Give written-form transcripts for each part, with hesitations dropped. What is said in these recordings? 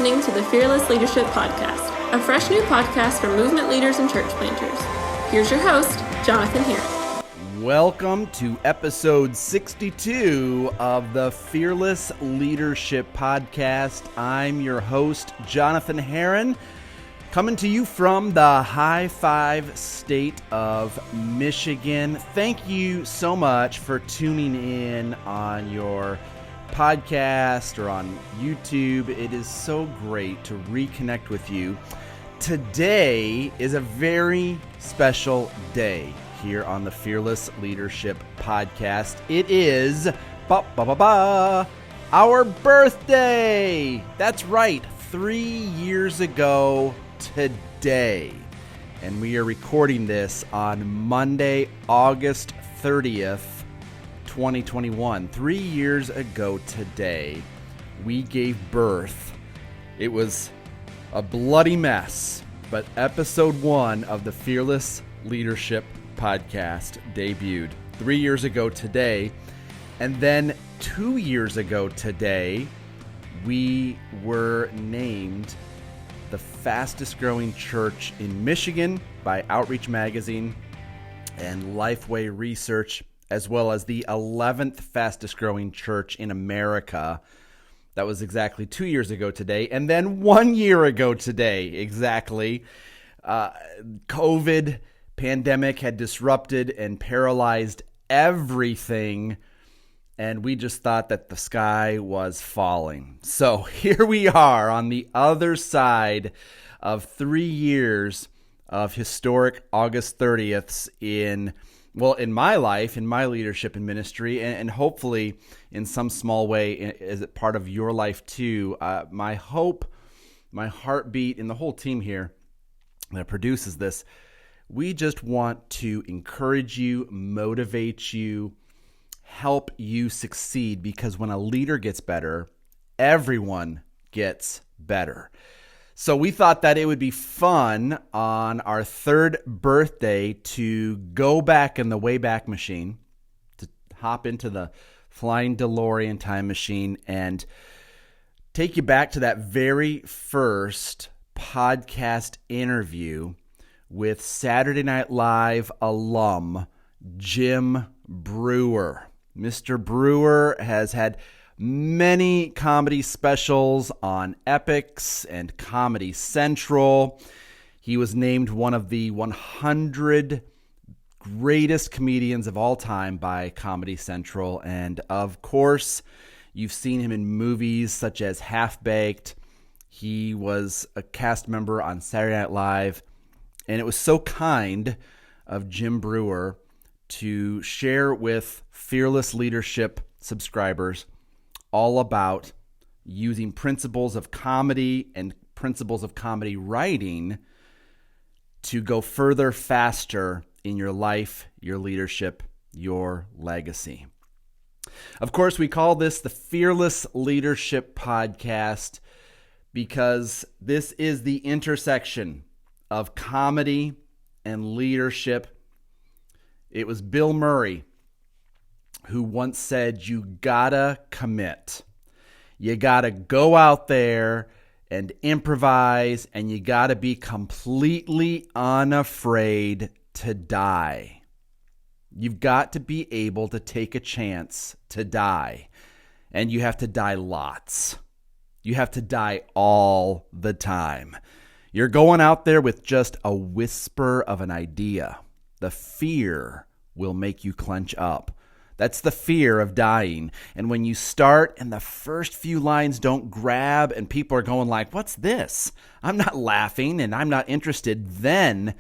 listening to the Fearless Leadership Podcast, a fresh new podcast for movement leaders and church planters. Here's your host, Jonathan Herron. Welcome to episode 62 of the Fearless Leadership Podcast. I'm your host, Jonathan Herron, coming to you from the High Five state of Michigan. Thank you so much for tuning in on your podcast or on YouTube. It is so great to reconnect with you. Today is a very special day here on the Fearless Leadership Podcast. It is our birthday. That's right, 3 years ago today. And we are recording this on Monday, August 30th, 2021. 3 years ago today, we gave birth. It was a bloody mess, but episode 1 of the Fearless Leadership Podcast debuted 3 years ago today. And then 2 years ago today, we were named the fastest growing church in Michigan by Outreach Magazine and Lifeway Research, as well as the 11th fastest growing church in America. That was exactly 2 years ago today. And then 1 year ago today, exactly, COVID pandemic had disrupted and paralyzed everything. And we just thought that the sky was falling. So here we are on the other side of 3 years of historic August 30ths in my life, in my leadership and ministry, and hopefully in some small way as a part of your life too. My hope, my heartbeat, and the whole team here that produces this, we just want to encourage you, motivate you, help you succeed, because when a leader gets better, everyone gets better. So we thought that it would be fun on our third birthday to go back in the Wayback Machine, to hop into the flying DeLorean time machine and take you back to that very first podcast interview with Saturday Night Live alum Jim Breuer. Mr. Breuer has had many comedy specials on Epix and Comedy Central. He was named one of the 100 greatest comedians of all time by Comedy Central. And of course, you've seen him in movies such as Half Baked. He was a cast member on Saturday Night Live. And it was so kind of Jim Breuer to share with Fearless Leadership subscribers all about using principles of comedy and principles of comedy writing to go further, faster in your life, your leadership, your legacy. Of course, we call this the Fearless Leadership Podcast because this is the intersection of comedy and leadership. It was Bill Murray who once said, you gotta commit. You gotta go out there and improvise, and you gotta be completely unafraid to die. You've got to be able to take a chance to die, and you have to die lots. You have to die all the time. You're going out there with just a whisper of an idea. The fear will make you clench up. That's the fear of dying. And when you start and the first few lines don't grab and people are going like, what's this? I'm not laughing and I'm not interested. Then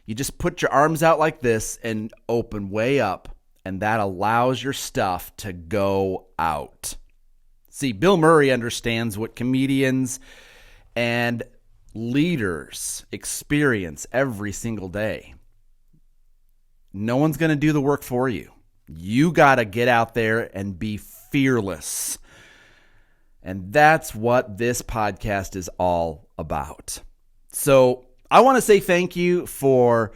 you just put your arms out like this and open way up. And that allows your stuff to go out. See, Bill Murray understands what comedians and leaders experience every single day. No one's going to do the work for you. You got to get out there and be fearless. And that's what this podcast is all about. So I want to say thank you for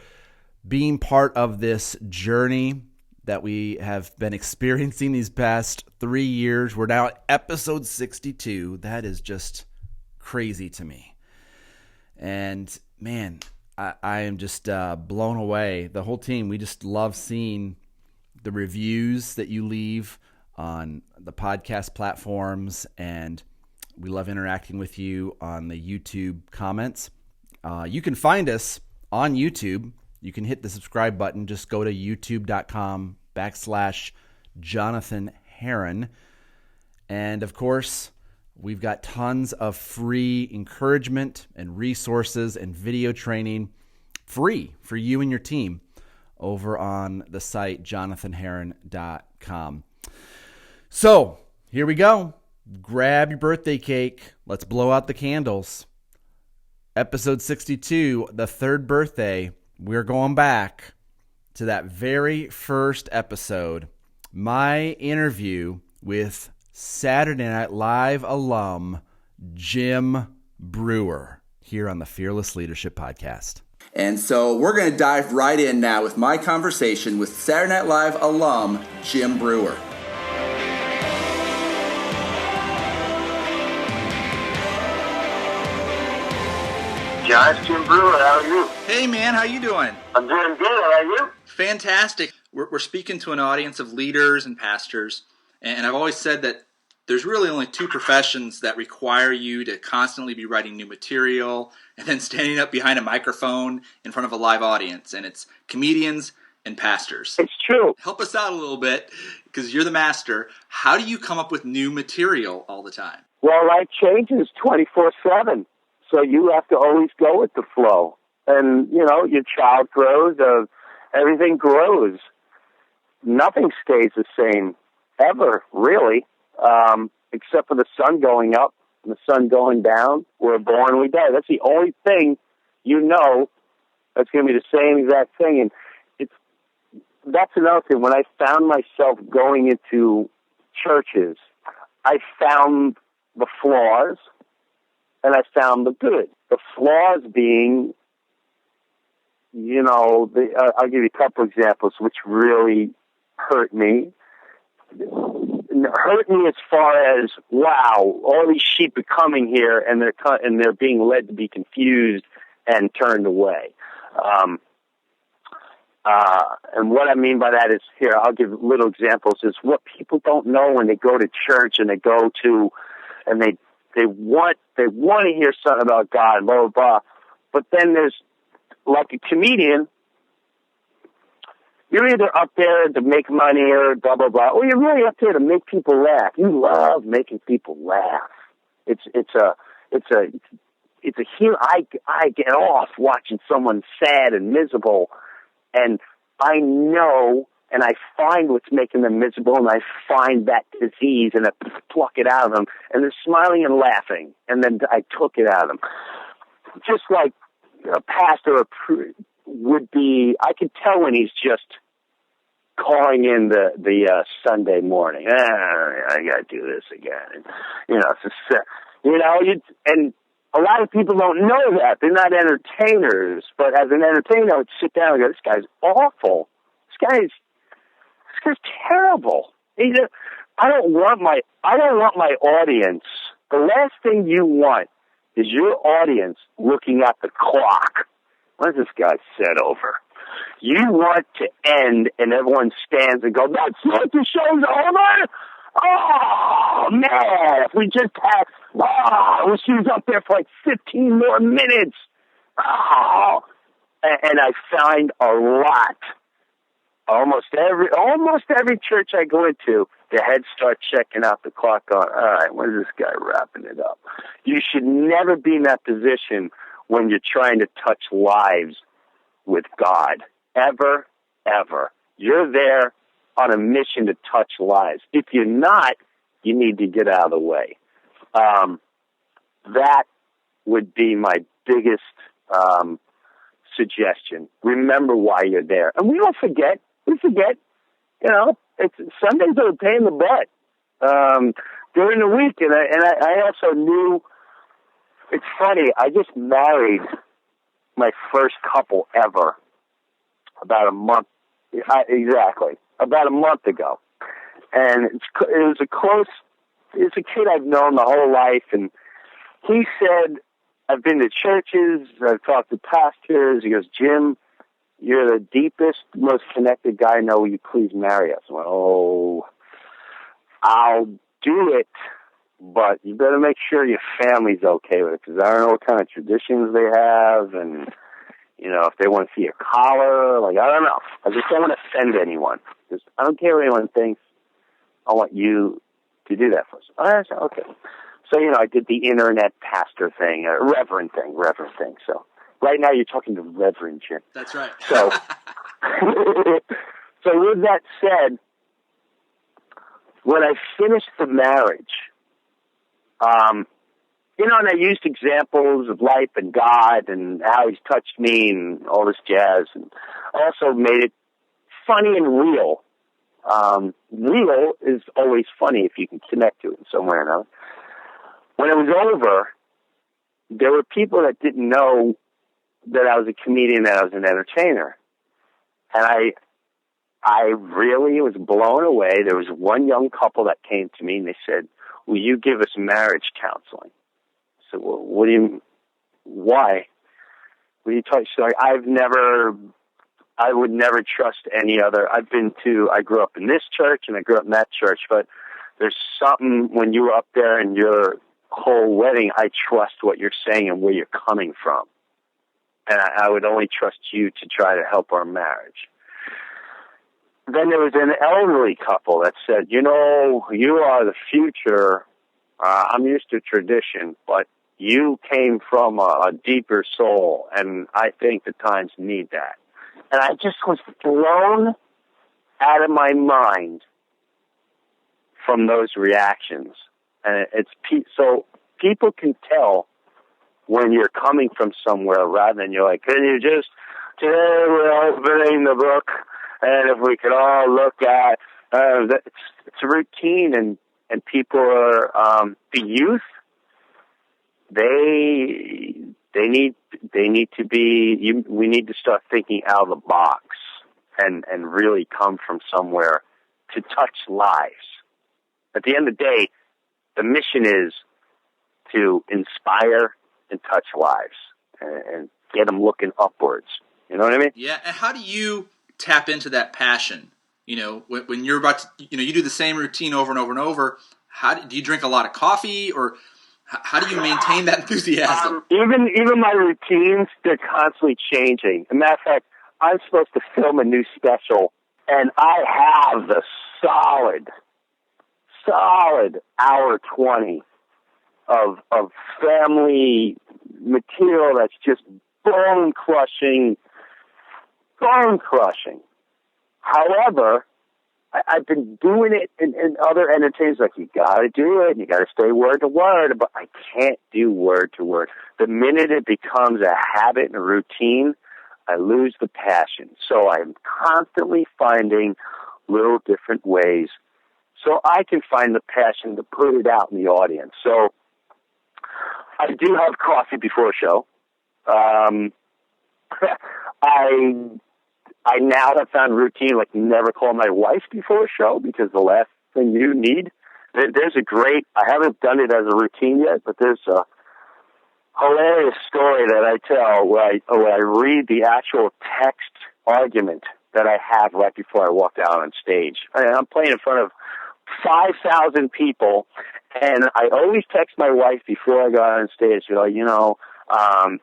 being part of this journey that we have been experiencing these past 3 years. We're now at episode 62. That is just crazy to me. And man, I am just blown away. The whole team, we just love seeing the reviews that you leave on the podcast platforms, and we love interacting with you on the YouTube comments. You can find us on YouTube. You can hit the subscribe button. Just go to youtube.com/Jonathan Herron. And of course, we've got tons of free encouragement and resources and video training free for you and your team over on the site jonathanherron.com. So here we go. Grab your birthday cake. Let's blow out the candles. Episode 62, the third birthday. We're going back to that very first episode, my interview with Saturday Night Live alum Jim Breuer here on the Fearless Leadership Podcast. And so we're going to dive right in now with my conversation with Saturday Night Live alum Jim Breuer. John, it's Jim Breuer. How are you? Hey, man. How you doing? I'm doing good. How are you? Fantastic. We're speaking to an audience of leaders and pastors, and I've always said that there's really only two professions that require you to constantly be writing new material and then standing up behind a microphone in front of a live audience, and it's comedians and pastors. It's true. Help us out a little bit, because you're the master. How do you come up with new material all the time? Well, life changes 24/7, so you have to always go with the flow. And, you know, your child grows, everything grows. Nothing stays the same, ever, really, except for the sun going up and the sun going down. We're born, we die. That's the only thing you know that's going to be the same exact thing. And that's another thing. When I found myself going into churches, I found the flaws and I found the good. The flaws being, you know, I'll give you a couple examples which really hurt me. Hurt me as far as, wow, all these sheep are coming here and they're being led to be confused and turned away. And what I mean by that is, here, I'll give little examples, is what people don't know when they go to church and they go to, and they want to hear something about God, blah, blah, blah. But then there's, like a comedian, you're either up there to make money or blah, blah, blah, or you're really up there to make people laugh. You love making people laugh. I get off watching someone sad and miserable, and I know, and I find what's making them miserable, and I find that disease, and I pluck it out of them, and they're smiling and laughing, and then I took it out of them. Just like a pastor would be, I could tell when he's just calling in the Sunday morning. I got to do this again. And, and a lot of people don't know that. They're not entertainers. But as an entertainer, I would sit down and go, this guy's awful. This guy's terrible. I don't want my audience. The last thing you want is your audience looking at the clock. What has this guy said over? You want to end, and everyone stands and goes, that's what, the show's over? Oh, man, if we just had, she was up there for like 15 more minutes. Oh, and I find a lot. Almost every church I go into, the heads start checking out the clock on, all right, when is this guy wrapping it up? You should never be in that position when you're trying to touch lives with God. Ever, ever. You're there on a mission to touch lives. If you're not, you need to get out of the way. That would be my biggest suggestion. Remember why you're there. And we don't forget. We forget. Sundays are a pain in the butt during the week. And I also knew, it's funny, I just married my first couple ever about a month ago. And it's a kid I've known the whole life, and he said, I've been to churches, I've talked to pastors. He goes, Jim, you're the deepest, most connected guy I know. Will you please marry us? I went, oh, I'll do it, but you better make sure your family's okay with it, because I don't know what kind of traditions they have, and, you know, if they want to see a collar, like, I don't know. I just don't want to offend anyone. Just, I don't care what anyone thinks. I want you to do that for us. I said, okay. So, you know, I did the internet pastor thing, reverend thing. So right now you're talking to Reverend Jim. That's right. So, so with that said, when I finished the marriage, you know, and I used examples of life and God and how he's touched me and all this jazz, and also made it funny and real. Real is always funny if you can connect to it in some way or another. When it was over, there were people that didn't know that I was a comedian, that I was an entertainer. And I really was blown away. There was one young couple that came to me and they said, will you give us marriage counseling? I said, well, why? What are you talking? She's like, I would never trust any other. I grew up in this church and I grew up in that church, but there's something when you were up there and your whole wedding, I trust what you're saying and where you're coming from. And I would only trust you to try to help our marriage. Then there was an elderly couple that said, you know, you are the future. I'm used to tradition, but you came from a deeper soul, and I think the times need that. And I just was blown out of my mind from those reactions. And so people can tell when you're coming from somewhere rather than you're like, can you just, today we're opening the book, and if we could all look at, it's a routine, and people are, the youth, they need to be, we need to start thinking out of the box and really come from somewhere to touch lives. At the end of the day, the mission is to inspire and touch lives and get them looking upwards. You know what I mean? Yeah. And how do you tap into that passion? You know, when you're about to, you know, you do the same routine over and over and over. Do you drink a lot of coffee, or how do you maintain that enthusiasm? Even my routines, they're constantly changing. As a matter of fact, I'm supposed to film a new special, and I have the solid hour 20 of family material that's just bone crushing. However, I've been doing it in other entertainers, like, you gotta do it, and you gotta stay word to word, but I can't do word to word. The minute it becomes a habit and a routine, I lose the passion. So I'm constantly finding little different ways so I can find the passion to put it out in the audience. So I do have coffee before a show. I now have found routine, like, never call my wife before a show, because the last thing you need, there's I haven't done it as a routine yet, but there's a hilarious story that I tell where I read the actual text argument that I have right before I walk out on stage. I'm playing in front of 5,000 people, and I always text my wife before I go out on stage, you know, I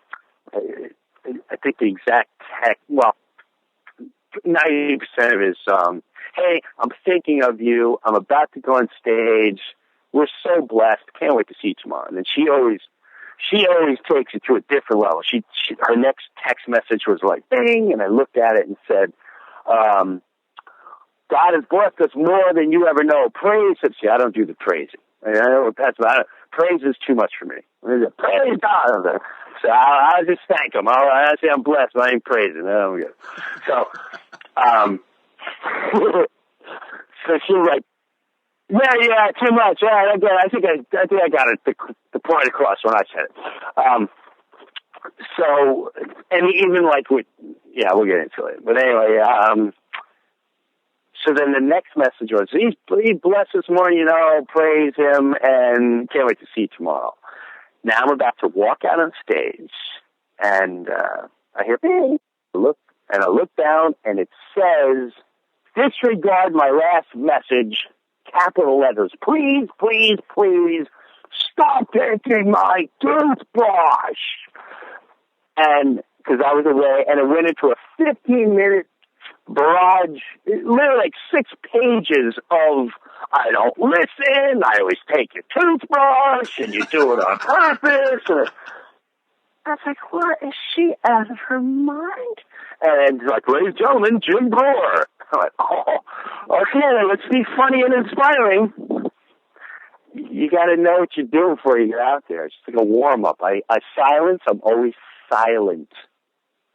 think the exact text, 90% of it is, hey, I'm thinking of you. I'm about to go on stage. We're so blessed. Can't wait to see you tomorrow. And then she always takes it to a different level. Her next text message was like, ding, and I looked at it and said, God has blessed us more than you ever know. Praise Him. See, I don't do the praising. I know what that's about. Praise is too much for me. Praise God. So I'll just thank Him. I'll say I'm blessed, but I ain't praising. So, so she was like, yeah, too much. Yeah, I think I got it, the point across when I said it. So, and even like we'll get into it. But anyway, so then the next message was, He blessed us more, you know, praise Him, and can't wait to see you tomorrow. Now I'm about to walk out on stage, and I hear, "Hey." I look down, and it says, "Disregard my last message, capital letters. Please, please, please, stop taking my toothbrush." And because I was away, and it went into a 15-minute barrage, literally like 6 pages of, "I don't listen, I always take your toothbrush, and you do it on purpose." And I was like, "What? Is she out of her mind?" And it's like, "Ladies and gentlemen, Jim Breuer." I'm like, "Oh, okay, let's be funny and inspiring." You got to know what you're doing before you get out there. It's just like a warm-up. I silence. I'm always silent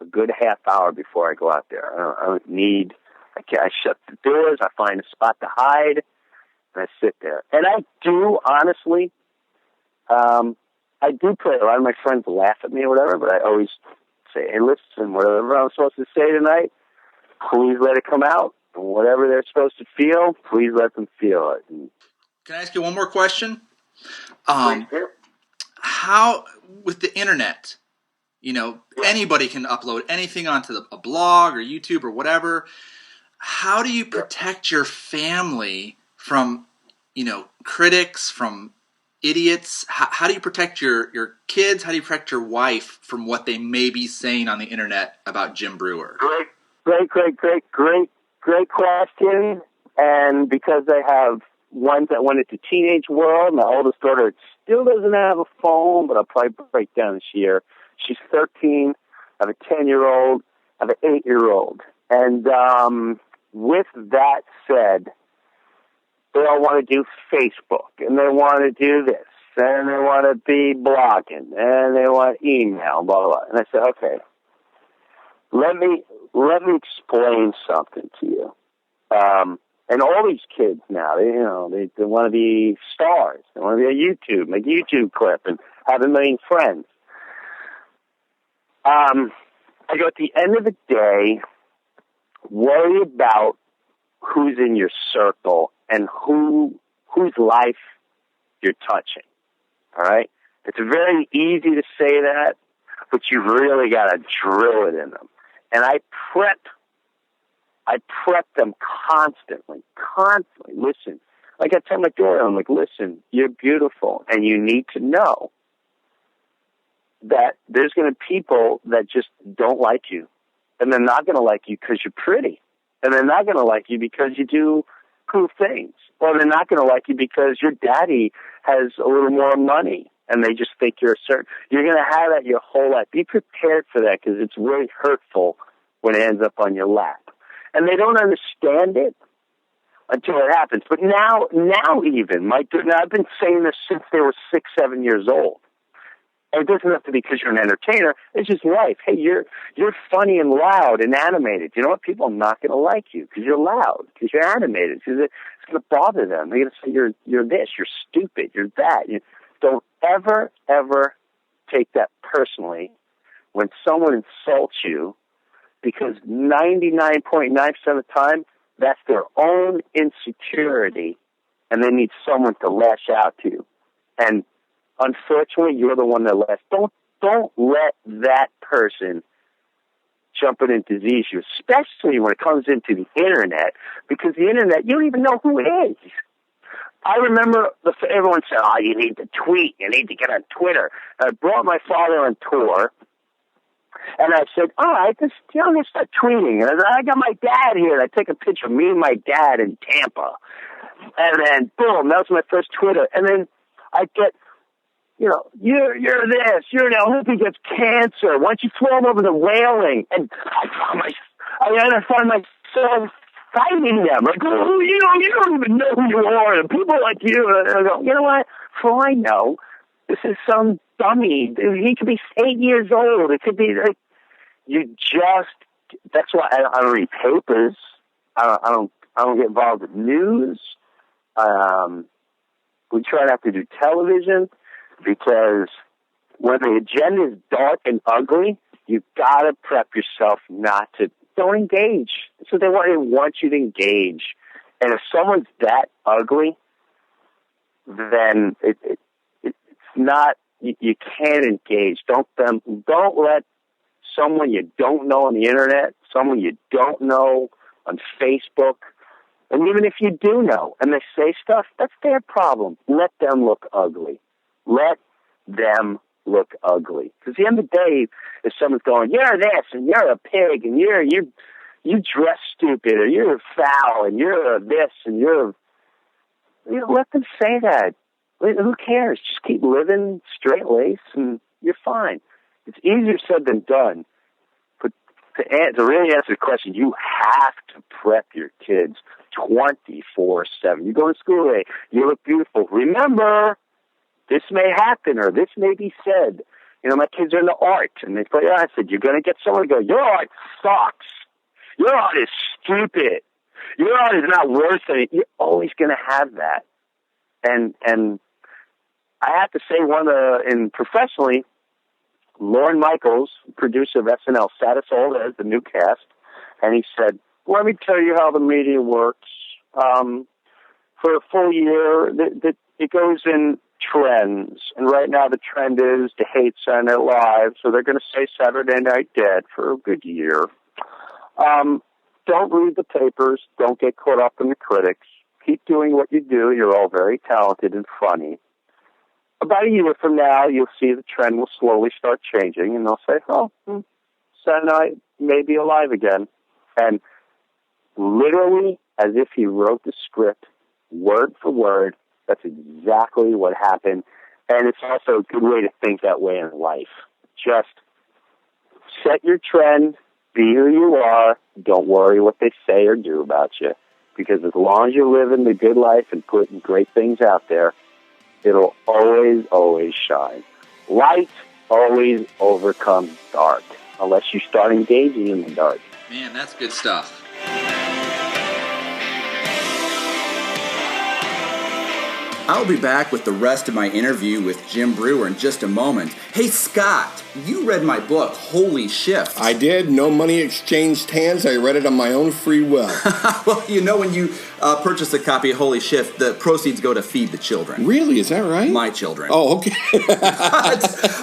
a good half hour before I go out there. I don't need, I shut the doors, I find a spot to hide, and I sit there. And I do, honestly, I do play. A lot of my friends laugh at me or whatever, but I always say, "Hey, listen, whatever I'm supposed to say tonight, please let it come out. And whatever they're supposed to feel, please let them feel it." And can I ask you one more question? please do. How, with the internet, anybody can upload anything onto a blog or YouTube or whatever. How do you protect your family from, critics, from idiots? How do you protect your kids? How do you protect your wife from what they may be saying on the internet about Jim Breuer? Great question. And because I have ones that went into teenage world, my oldest daughter still doesn't have a phone, but I'll probably break down this year. She's 13. I have a 10-year-old. I have an 8-year-old. And with that said, they all want to do Facebook, and they want to do this, and they want to be blogging, and they want email, blah, blah, blah. And I said, okay, let me explain something to you. And all these kids now, they want to be stars. They want to be on YouTube, make a YouTube clip, and have a million friends. I go, at the end of the day, worry about who's in your circle and whose life you're touching. All right? It's very easy to say that, but you really got to drill it in them. And I prep them constantly. Listen, like I tell my daughter, I'm like, "Listen, you're beautiful, and you need to know that there's going to be people that just don't like you, and they're not going to like you because you're pretty, and they're not going to like you because you do cool things, or they're not going to like you because your daddy has a little more money, and they just think you're a certain." You're going to have that your whole life. Be prepared for that, because it's really hurtful when it ends up on your lap. And they don't understand it until it happens. But now even, I've been saying this since they were 6, 7 years old. And it doesn't have to be because you're an entertainer. It's just life. Hey, you're funny and loud and animated. You know what? People are not going to like you because you're loud, because you're animated. Because it's going to bother them. They're going to say you're this, you're stupid, you're that. Don't ever take that personally when someone insults you, because 99.9% of the time, that's their own insecurity, and they need someone to lash out to. And unfortunately, you're the one that lashes. Don't let that person jump in and disease you, especially when it comes into the internet, because the internet, you don't even know who it is. I remember everyone said, "Oh, you need to tweet, you need to get on Twitter." And I brought my father on tour, and I said, "All right, let's start tweeting." And I got my dad here, and I take a picture of me and my dad in Tampa. And then, boom, that was my first Twitter. And then I get, you're this, you're that. What if he gets cancer? Why don't you throw him over the railing? And I find myself fighting them. Like, "Oh, you don't even know who you are. And people like you." And I go, you know what? For all I know, this is some dummy. He could be 8 years old. It could be like, that's why I don't read papers. I don't get involved with news. We try not to do television, because when the agenda is dark and ugly, you've got to prep yourself don't engage. So they want you to engage. And if someone's that ugly, then it's not you can't engage. Don't let someone you don't know on the internet, someone you don't know on Facebook, and even if you do know, and they say stuff, that's their problem. Let them look ugly. Let them look ugly. Because at the end of the day, if someone's going, you're this, and you're a pig, and you dress stupid, or you're foul, and you're this, and let them say that. Who cares? Just keep living straight-laced, and you're fine. It's easier said than done. But to really answer the question, you have to prep your kids 24/7. You go to school today, you look beautiful. Remember, this may happen, or this may be said. My kids are into art, and they play art. I said, you're going to get someone to go, your art sucks. Your art is stupid. Your art is not worth it. You're always going to have that. And I have to say, professionally, Lorne Michaels, producer of SNL, sat us all as the new cast, and he said, let me tell you how the media works. For a full year, it goes in trends, and right now the trend is to hate Saturday Night Live, so they're going to say Saturday Night Dead for a good year. Don't read the papers. Don't get caught up in the critics. Keep doing what you do. You're all very talented and funny. About a year from now, you'll see the trend will slowly start changing, and they'll say, Saturday Night may be alive again. And literally, as if he wrote the script, word for word, that's exactly what happened. And it's also a good way to think that way in life. Just set your trend, be who you are, don't worry what they say or do about you. Because as long as you're living the good life and putting great things out there, it'll always, always shine. Light always overcomes dark, unless you start engaging in the dark. Man, that's good stuff. I'll be back with the rest of my interview with Jim Breuer in just a moment. Hey, Scott, you read my book, Holy Shift. I did. No money exchanged hands. I read it on my own free will. Well, when you purchase a copy of Holy Shift, the proceeds go to feed the children. Really? Is that right? My children. Oh, okay.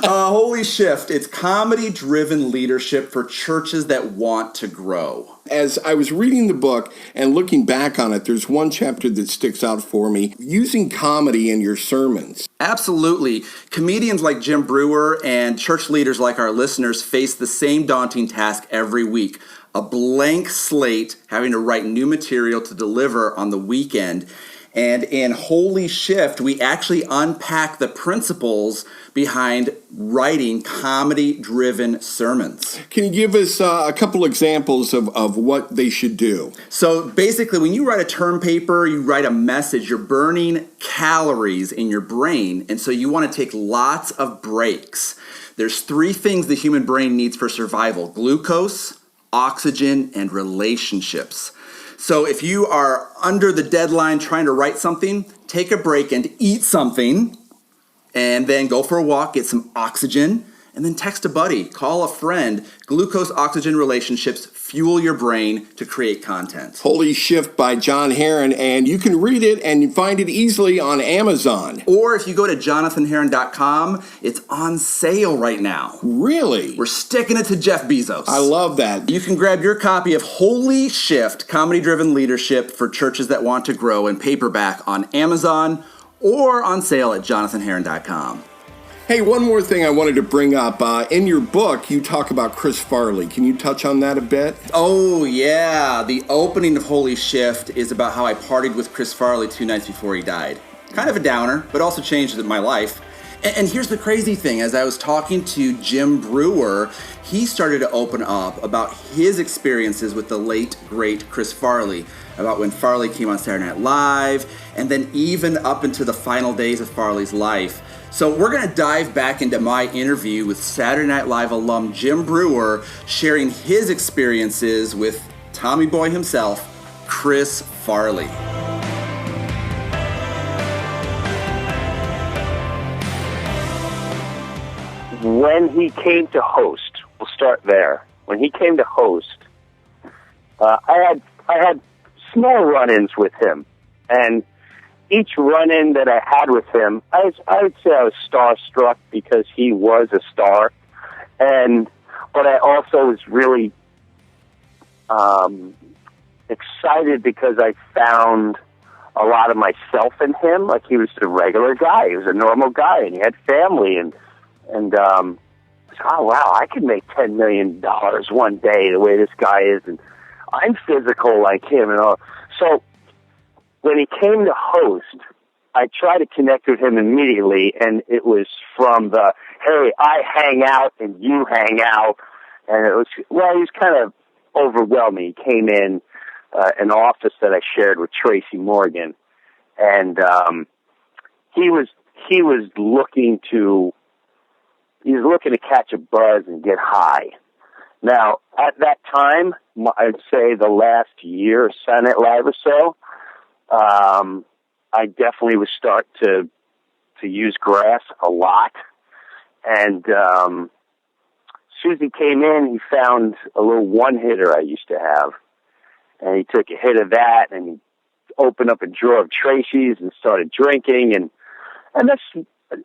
Holy Shift, it's comedy-driven leadership for churches that want to grow. As I was reading the book and looking back on it, there's one chapter that sticks out for me, using comedy in your sermons. Absolutely. Comedians like Jim Breuer and church leaders like our listeners face the same daunting task every week, a blank slate, having to write new material to deliver on the weekend. And in Holy Shift, we actually unpack the principles behind writing comedy-driven sermons. Can you give us a couple examples of what they should do? So basically, when you write a term paper, you write a message, you're burning calories in your brain, and so you want to take lots of breaks. There's 3 things the human brain needs for survival: glucose, oxygen, and relationships. So if you are under the deadline trying to write something, take a break and eat something, and then go for a walk, get some oxygen, and then text a buddy, call a friend. Glucose, oxygen, relationships fuel your brain to create content. Holy Shift by John Herron, and you can read it and you find it easily on Amazon. Or if you go to jonathanherron.com, it's on sale right now. Really? We're sticking it to Jeff Bezos. I love that. You can grab your copy of Holy Shift, Comedy-Driven Leadership for Churches That Want to Grow in paperback on Amazon or on sale at jonathanherron.com. Hey, one more thing I wanted to bring up. In your book, you talk about Chris Farley. Can you touch on that a bit? Oh, yeah. The opening of Holy Shift is about how I partied with Chris Farley 2 nights before he died. Kind of a downer, but also changed my life. And here's the crazy thing. As I was talking to Jim Breuer, he started to open up about his experiences with the late, great Chris Farley, about when Farley came on Saturday Night Live, and then even up into the final days of Farley's life. So we're going to dive back into my interview with Saturday Night Live alum Jim Breuer, sharing his experiences with Tommy Boy himself, Chris Farley. When he came to host, we'll start there. When he came to host, I had small run-ins with him, and each run-in that I had with him, I would say I was starstruck because he was a star, but I also was really excited because I found a lot of myself in him. Like, he was a regular guy, he was a normal guy, and he had family, and oh wow, I could make $10 million one day the way this guy is, and I'm physical like him and all. So when he came to host, I tried to connect with him immediately, and it was from the, hey, I hang out and you hang out. And it was, well, he was kind of overwhelming. He came in an office that I shared with Tracy Morgan, and he was looking to catch a buzz and get high. Now, at that time, I'd say the last year of Saturday Night Live or so, I definitely was start to use grass a lot. And Susie came in, he found a little one-hitter I used to have. And he took a hit of that, and he opened up a drawer of Tracy's and started drinking. And that's,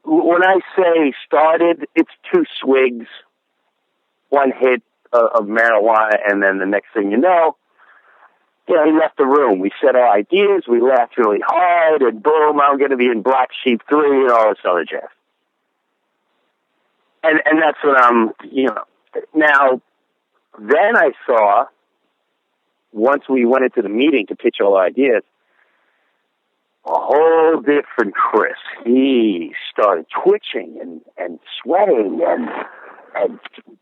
when I say started, it's 2 swigs, 1 hit of marijuana, and then the next thing you know, he left the room. We said our ideas, we laughed really hard, and boom, I'm going to be in Black Sheep 3 and all this other jazz. And that's what I'm, Now, then I saw, once we went into the meeting to pitch all our ideas, a whole different Chris. He started twitching and sweating and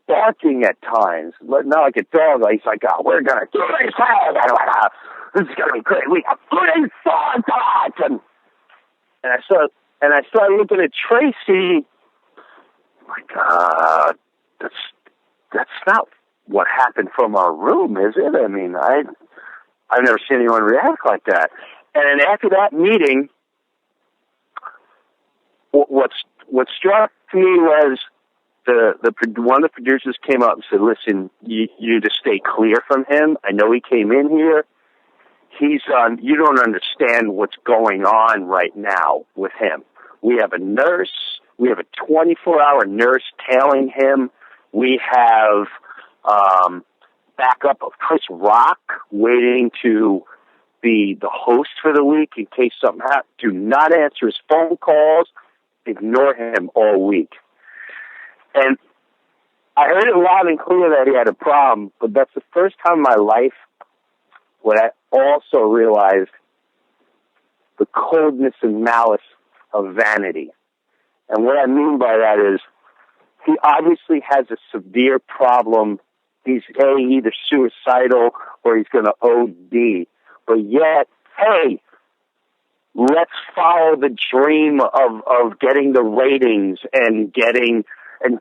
barking at times. Not like a dog. He's like, oh, we're going to do this. This is going to be great. We have good thoughts. And I started looking at Tracy like, that's not what happened from our room, is it? I mean, I've never seen anyone react like that. And then after that meeting, what struck me was one of the producers came up and said, listen, you need to stay clear from him. I know he came in here. You don't understand what's going on right now with him. We have a nurse. We have a 24-hour nurse tailing him. We have backup of Chris Rock waiting to be the host for the week in case something happens. Do not answer his phone calls. Ignore him all week. And I heard it loud and clear that he had a problem, but that's the first time in my life when I also realized the coldness and malice of vanity. And what I mean by that is he obviously has a severe problem. He's either suicidal or he's going to OD. But yet, hey, let's follow the dream of getting the ratings and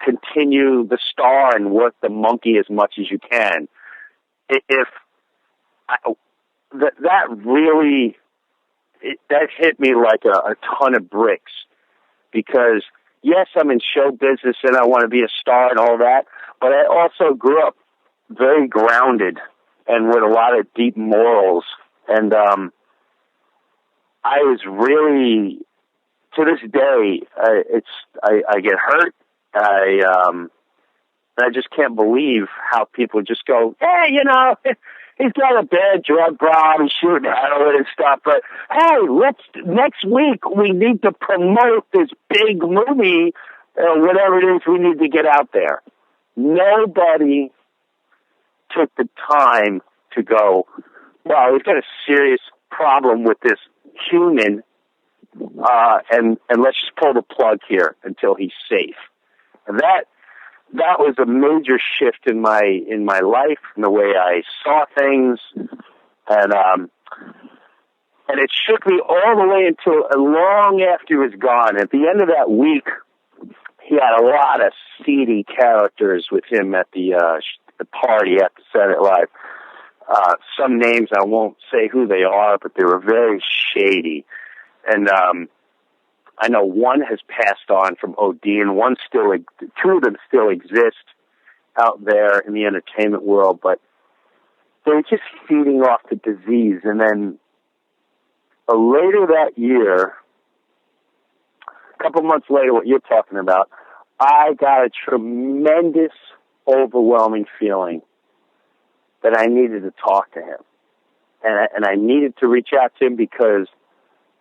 continue the star and work the monkey as much as you can. That hit me like a ton of bricks, because yes, I'm in show business and I want to be a star and all that, but I also grew up very grounded and with a lot of deep morals. And I was really, to this day, I get hurt. I just can't believe how people just go, hey, he's got a bad drug problem, he's shooting heroin and stuff, but hey, next week we need to promote this big movie, whatever it is we need to get out there. Nobody took the time to go, well, we've got a serious problem with this human, and let's just pull the plug here until he's safe. And that was a major shift in my life, in the way I saw things, and it shook me all the way until long after he was gone. At the end of that week, he had a lot of seedy characters with him at the party at the Saturday Night Live. Some names, I won't say who they are, but they were very shady. And I know one has passed on from OD, and two of them still exist out there in the entertainment world, but they're just feeding off the disease. And then later that year, a couple months later, what you're talking about, I got a tremendous, overwhelming feeling that I needed to talk to him. And I needed to reach out to him because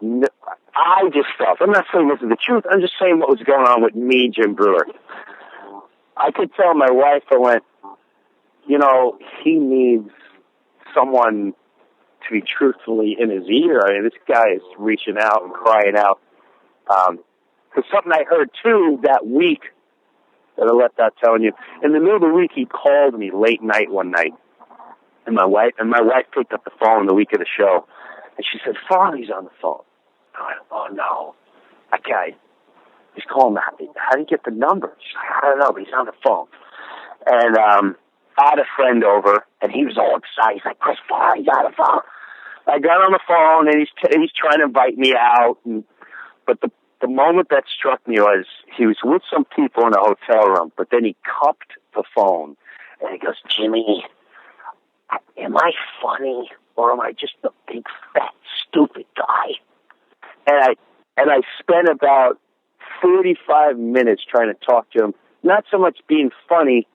I just felt, I'm not saying this is the truth, I'm just saying what was going on with me, Jim Breuer. I could tell my wife, I went, he needs someone to be truthfully in his ear. I mean, this guy is reaching out and crying out. Because something I heard, too, that week, that I left out telling you, in the middle of the week, he called me late night one night. And my wife picked up the phone the week of the show, and she said, Farley's on the phone. I went, oh, no. That guy, he's calling me. How do you get the number? She's like, I don't know, but he's on the phone. And I had a friend over, and he was all excited. He's like, Chris Farley's on the phone. I got on the phone, and he's trying to invite me out. But the moment that struck me was he was with some people in a hotel room, but then he cupped the phone, and he goes, Jimmy, am I funny, or am I just a big, fat, stupid guy? And I spent about 45 minutes trying to talk to him, not so much being funny,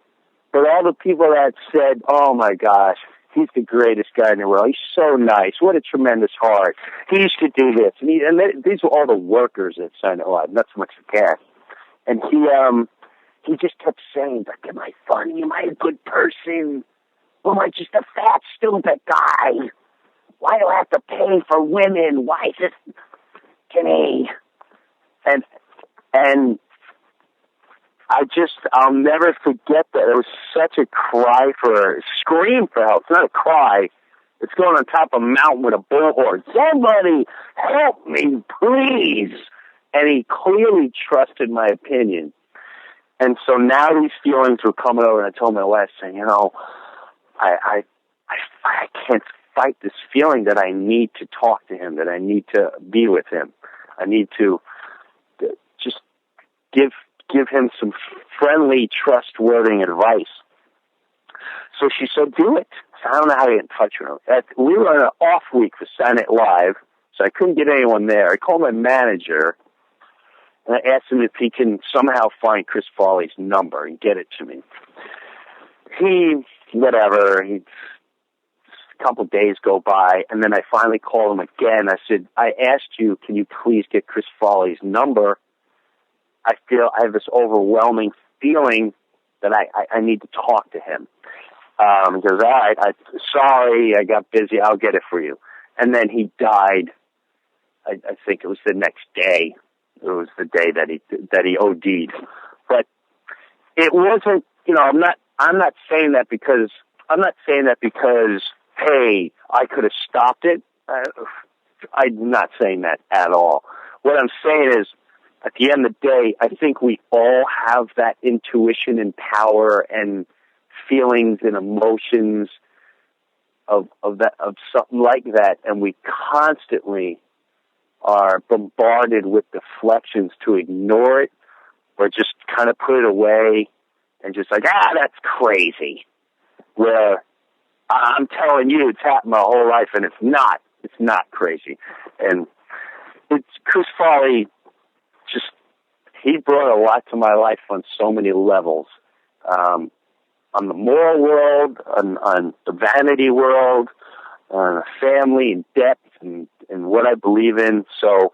but all the people that said, oh, my gosh, he's the greatest guy in the world. He's so nice. What a tremendous heart. He used to do this. And these were all the workers at SNL Live, not so much the cast. And he just kept saying, like, am I funny? Am I a good person? Or am I just a fat, stupid guy? Why do I have to pay for women? Why is this to me? And I'll never forget that. It was such a scream for help. It's not a cry. It's going on top of a mountain with a bullhorn. Somebody help me, please. And he clearly trusted my opinion. And so now these feelings were coming over, and I told my wife, saying, I can't fight this feeling that I need to talk to him, that I need to be with him. I need to just give him some friendly, trustworthy advice. So she said, do it. So I don't know how to get in touch with him. We were on an off week for Saturday Night Live, so I couldn't get anyone there. I called my manager, and I asked him if he can somehow find Chris Farley's number and get it to me. A couple of days go by, and then I finally called him again. I said, I asked you, can you please get Chris Farley's number? I have this overwhelming feeling that I need to talk to him. He goes, all right, sorry, I got busy, I'll get it for you. And then he died. I think it was the next day. It was the day that he OD'd. But it wasn't, I'm not saying that because, hey, I could have stopped it. I'm not saying that at all. What I'm saying is, at the end of the day, I think we all have that intuition and power and feelings and emotions of something like that, and we constantly are bombarded with deflections to ignore it or just kind of put it away and just like, that's crazy. Where I'm telling you, it's happened my whole life, and it's not crazy. And it's Chris Farley. He brought a lot to my life on so many levels, on the moral world, on the vanity world, on family and depth and what I believe in. So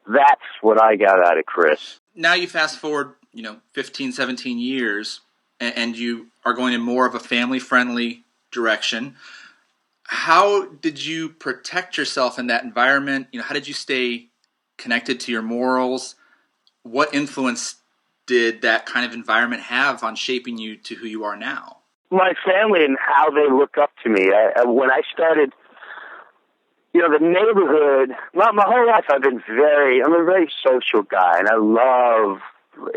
that's what I got out of Chris. Now you fast forward, 15, 17 years, and you are going in more of a family-friendly direction. How did you protect yourself in that environment? How did you stay connected to your morals? What influence did that kind of environment have on shaping you to who you are now? My family and how they look up to me. When I started, the neighborhood, my whole life I'm a very social guy, and I love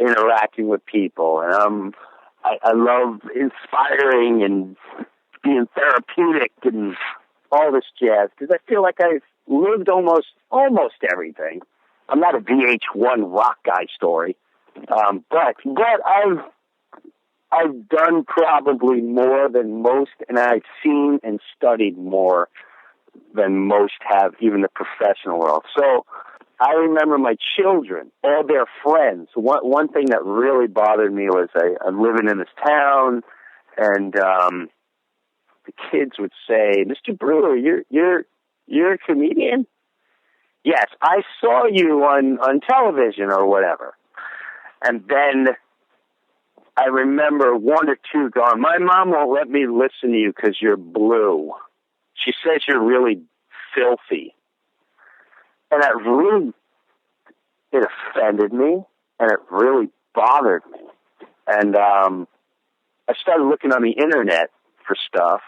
interacting with people, and I love inspiring and being therapeutic and all this jazz, because I feel like I've lived almost everything. I'm not a VH1 rock guy story, but I've done probably more than most, and I've seen and studied more than most have, even the professional world. So I remember my children, all their friends. One thing that really bothered me was I'm living in this town, and the kids would say, "Mr. Breuer, you're a comedian?" "Yes, I saw you on television," or whatever. And then I remember one or two going, "My mom won't let me listen to you because you're blue. She says you're really filthy." And it offended me, and it really bothered me. And I started looking on the internet for stuff,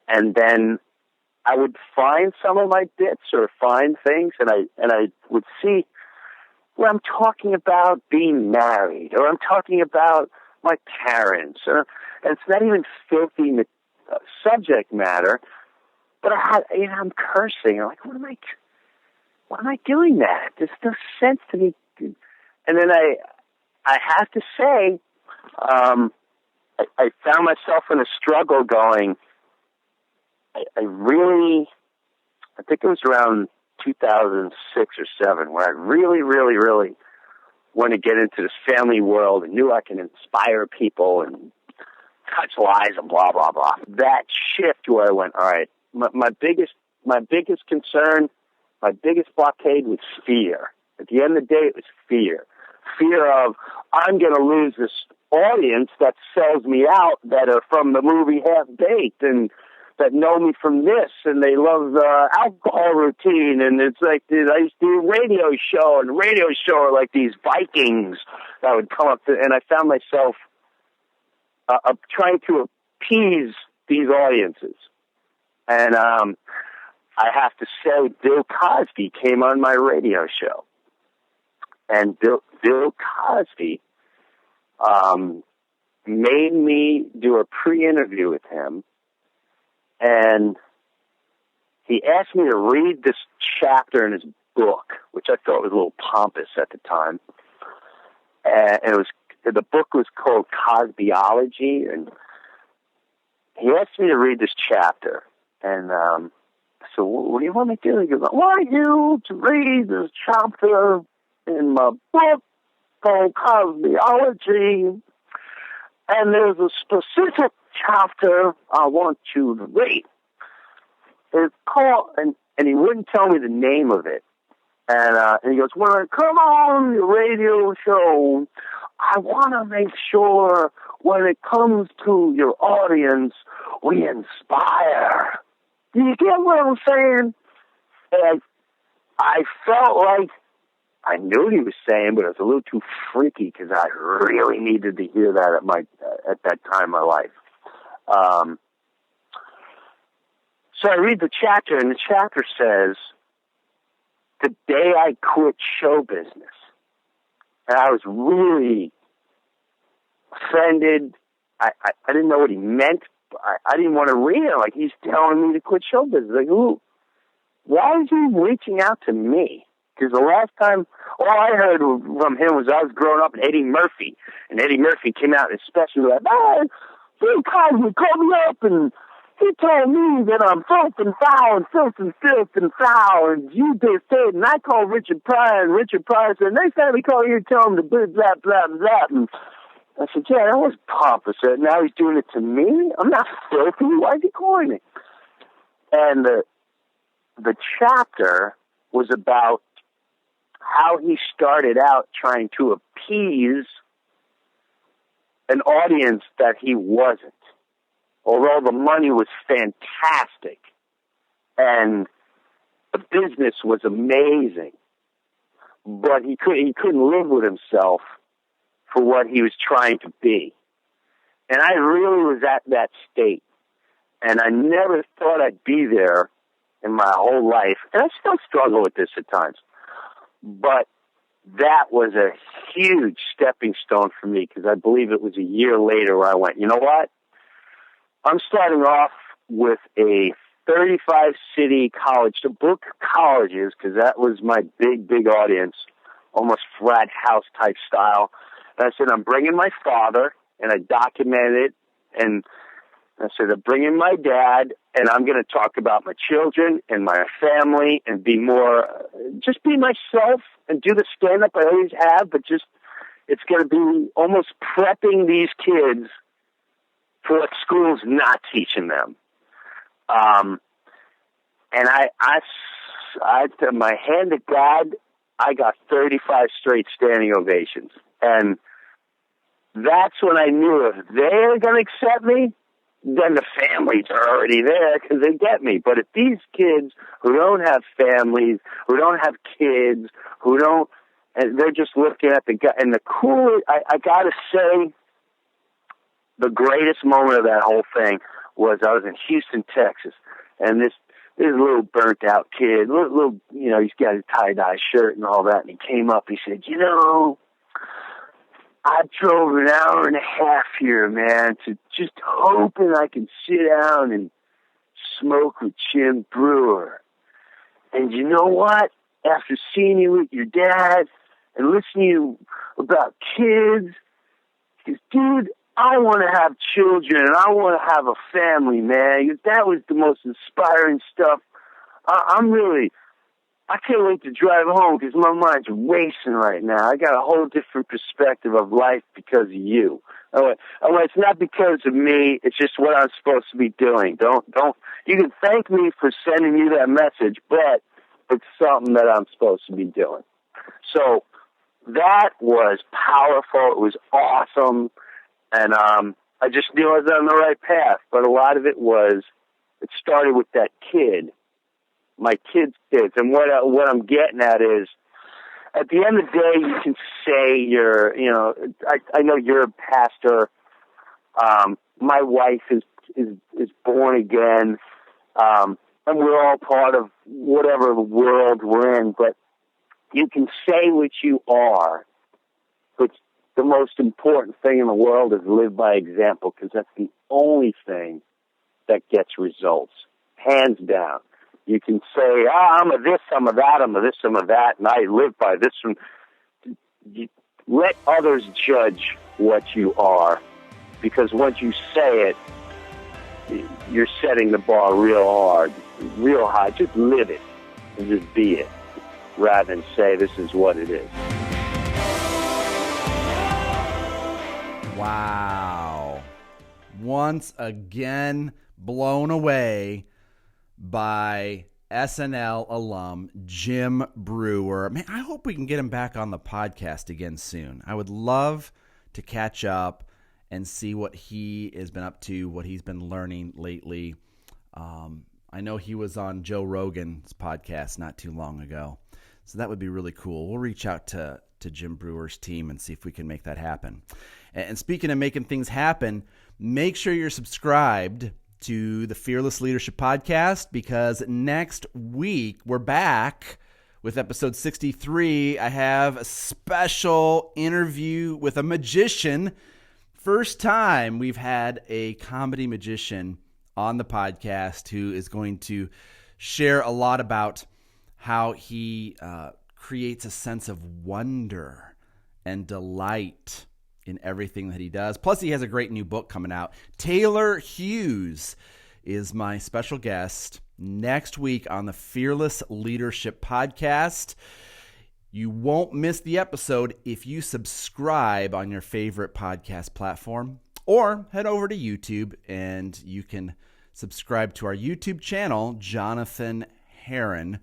and then I would find some of my bits or find things, and I would see where I'm talking about being married, or I'm talking about my parents, and it's not even filthy subject matter, but I'm cursing. I'm like, what am I doing that? There's no sense to me. And then I have to say, I found myself in a struggle going, I think it was around 2006 or 7, where I really, really, really want to get into this family world and knew I can inspire people and touch lives and blah, blah, blah. That shift where I went, all right, my biggest concern, my biggest blockade was fear. At the end of the day, it was fear. Fear of, I'm going to lose this audience that sells me out, that are from the movie Half-Baked and that know me from this, and they love the alcohol routine, and it's like I used to do a radio show, and the radio show are like these Vikings that would come up to, and I found myself trying to appease these audiences. And I have to say, Bill Cosby came on my radio show, and Bill Cosby made me do a pre-interview with him, and he asked me to read this chapter in his book, which I thought was a little pompous at the time. And the book was called Cosbyology, and he asked me to read this chapter. And so, what do you want me to do? He goes, I want you to read this chapter in my book called Cosbyology, and there's a specific chapter I want you to read. It's called, and he wouldn't tell me the name of it. And he goes, when I come on your radio show, I want to make sure when it comes to your audience, we inspire. Do you get what I'm saying? And I felt like I knew what he was saying, but it was a little too freaky because I really needed to hear that at that time in my life. So I read the chapter, and the chapter says, the day I quit show business. And I was really offended. I didn't know what he meant. I didn't want to read it. Like, he's telling me to quit show business. Like, why is he reaching out to me? Because the last time, all I heard from him was I was growing up in Eddie Murphy. And Eddie Murphy came out and especially like, Bill Cosby called me up and he told me that I'm filth and foul and filth and foul, and you did it, and I called Richard Pryor, and Richard Pryor said, next time he call you, tell him to blah, blah, blah, blah. And I said, yeah, that was pompous. Now he's doing it to me? I'm not filthy. Why is he calling me? And the chapter was about how he started out trying to appease an audience that he wasn't. Although the money was fantastic and the business was amazing, but he couldn't live with himself for what he was trying to be. And I really was at that state, and I never thought I'd be there in my whole life. And I still struggle with this at times, but that was a huge stepping stone for me, because I believe it was a year later where I went, you know what? I'm starting off with a 35-city college, to book colleges, because that was my big audience, almost frat house type style. And I said, I'm bringing my father, and I documented it, and I said, I'm bringing my dad, and I'm going to talk about my children and my family and just be myself and do the stand-up I always have, but just, it's going to be almost prepping these kids for what school's not teaching them. And I to my hand to God, I got 35 straight standing ovations. And that's when I knew if they're going to accept me, then the families are already there because they get me. But if these kids who don't have families, who don't have kids, and they're just looking at the guy, and the cool, I got to say, the greatest moment of that whole thing was I was in Houston, Texas, and this little burnt out kid, little, he's got a tie-dye shirt and all that, and he came up, he said, I drove an hour and a half here, man, to just hoping I can sit down and smoke with Jim Breuer. And you know what? After seeing you with your dad and listening to you about kids, he goes, dude, I want to have children and I want to have a family, man. That was the most inspiring stuff. I can't wait to drive home because my mind's racing right now. I got a whole different perspective of life because of you. It's not because of me. It's just what I'm supposed to be doing. You can thank me for sending you that message, but it's something that I'm supposed to be doing. So that was powerful. It was awesome. And I just knew I was on the right path. But a lot of it started with that kid. My kids. And what I'm getting at is, at the end of the day, you can say I know you're a pastor. My wife is born again. And we're all part of whatever world we're in. But you can say what you are. But the most important thing in the world is live by example, because that's the only thing that gets results. Hands down. You can say, I'm a this, I'm a that, I'm a this, I'm a that, and I live by this one. Let others judge what you are, because once you say it, you're setting the bar real hard, real high. Just live it and just be it, rather than say this is what it is. Wow. Once again, blown away by SNL alum Jim Breuer. Man, I hope we can get him back on the podcast again soon. I would love to catch up and see what he has been up to, what he's been learning lately. I know he was on Joe Rogan's podcast not too long ago, so that would be really cool. We'll reach out to Jim Breuer's team and see if we can make that happen. And speaking of making things happen, make sure you're subscribed to the Fearless Leadership Podcast, because next week we're back with episode 63. I have a special interview with a magician. First time we've had a comedy magician on the podcast who is going to share a lot about how he creates a sense of wonder and delight in everything that he does. Plus, he has a great new book coming out. Taylor Hughes is my special guest next week on the Fearless Leadership Podcast. You won't miss the episode if you subscribe on your favorite podcast platform, or head over to YouTube and you can subscribe to our YouTube channel, Jonathan Herron.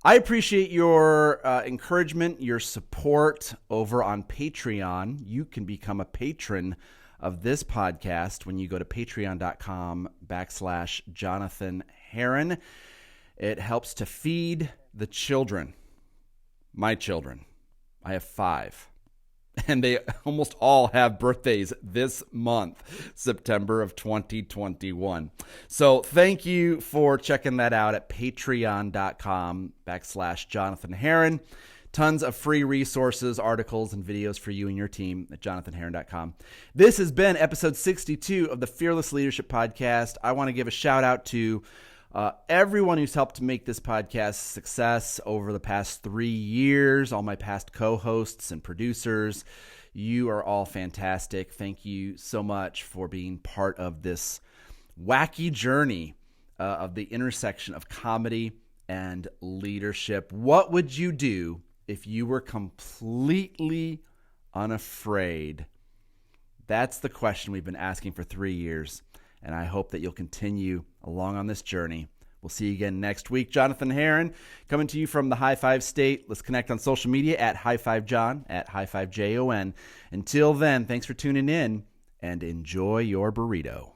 I appreciate your encouragement, your support over on Patreon. You can become a patron of this podcast when you go to patreon.com/Jonathan Herron. It helps to feed the children, my children. I have 5. And they almost all have birthdays this month, September of 2021. So thank you for checking that out at patreon.com/Jonathan Herron. Tons of free resources, articles, and videos for you and your team at jonathanherron.com. This has been episode 62 of the Fearless Leadership Podcast. I want to give a shout out to everyone who's helped to make this podcast a success over the past 3 years, all my past co-hosts and producers. You are all fantastic. Thank you so much for being part of this wacky journey of the intersection of comedy and leadership. What would you do if you were completely unafraid? That's the question we've been asking for 3 years, and I hope that you'll continue along on this journey. We'll see you again next week. Jonathan Herron coming to you from the High Five State. Let's connect on social media at High Five John, at High Five JON. Until then, thanks for tuning in and enjoy your burrito.